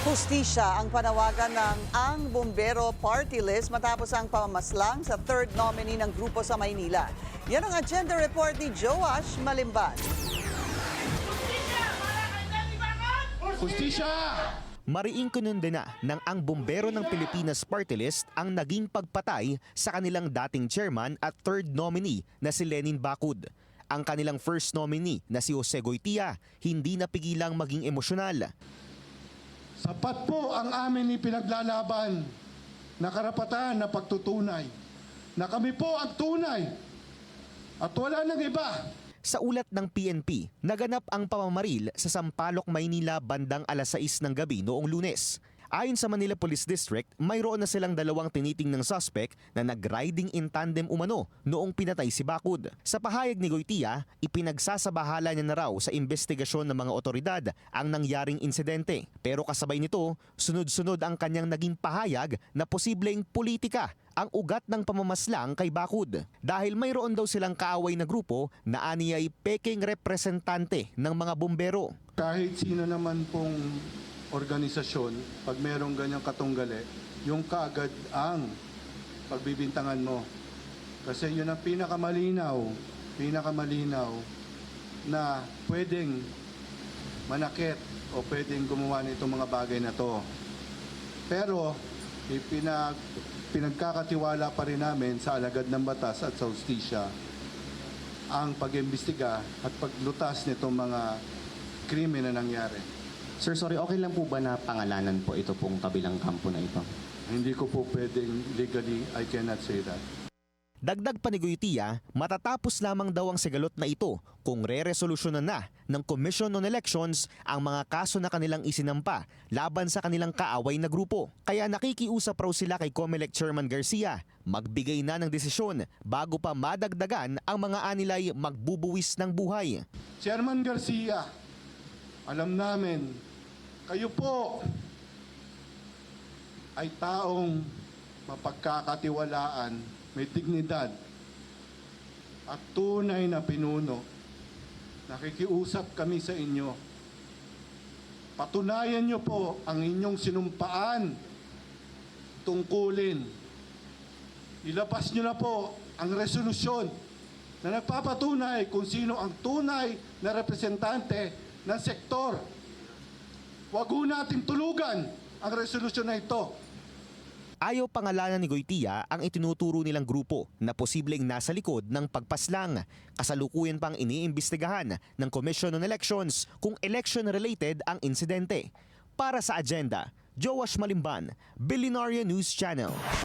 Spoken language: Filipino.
Hustisya ang panawagan ng Ang Bombero Party List matapos ang pamamaslang sa third nominee ng grupo sa Maynila. Yan ang agenda report ni Joash Malimban. Hustisya! Mariing kinundena ng Ang Bombero ng Pilipinas Party List ang naging pagpatay sa kanilang dating chairman at third nominee na si Lenin Bacud. Ang kanilang first nominee na si Jose Goytia hindi napigilang maging emosyonal. Sapat po ang amin ipinaglalaban na karapatan na pagtutunay na kami po ang tunay at wala nang iba. Sa ulat ng PNP, naganap ang pamamaril sa Sampaloc, Maynila bandang alas 6 ng gabi noong Lunes. Ayon sa Manila Police District, mayroon na silang dalawang tinitingnang suspect na nag-riding in tandem umano noong pinatay si Bacud. Sa pahayag ni Goytia, ipinagsasabahala niya na raw sa investigasyon ng mga otoridad ang nangyaring insidente. Pero kasabay nito, sunod-sunod ang kanyang naging pahayag na posibleng politika ang ugat ng pamamaslang kay Bacud. Dahil mayroon daw silang kaaway na grupo na aniyay peking representante ng mga bombero. Kahit sino naman pong organisasyon, pag merong ganyang katunggali, yung kaagad ang pagbibintangan mo. Kasi yun ang pinakamalinaw na pwedeng manakit o pwedeng gumawa nitong mga bagay na to. Pero pinagkakatiwala pa rin namin sa alagad ng batas at sa hustisya ang pag-imbestiga at paglutas nitong mga krimen na nangyari. Sir, sorry, okay lang po ba na pangalanan po ito pong kabilang kampo na ito? Hindi ko po pwedeng legally, I cannot say that. Dagdag pa ni Goytia, matatapos lamang daw ang sigalot na ito kung re-resolusyonan na ng Commission on Elections ang mga kaso na kanilang isinampa laban sa kanilang kaaway na grupo. Kaya nakikiusap raw sila kay COMELEC Chairman Garcia magbigay na ng desisyon bago pa madagdagan ang mga anilay magbubuwis ng buhay. Chairman Garcia, alam namin, kayo po ay taong mapagkakatiwalaan, may dignidad at tunay na pinuno. Nakikiusap kami sa inyo. Patunayan niyo po ang inyong sinumpaan, tungkulin. Ilabas niyo na po ang resolusyon na nagpapatunay kung sino ang tunay na representante ng sektor. Huwag ho nating tulugan ang resolusyon na ito. Ayaw pangalanan ni Goytia ang itinuturo nilang grupo na posibleng nasa likod ng pagpaslang. Kasalukuyan pang iniimbestigahan ng Commission on Elections kung election-related ang insidente. Para sa agenda, Joash Malimban, Billionaire News Channel.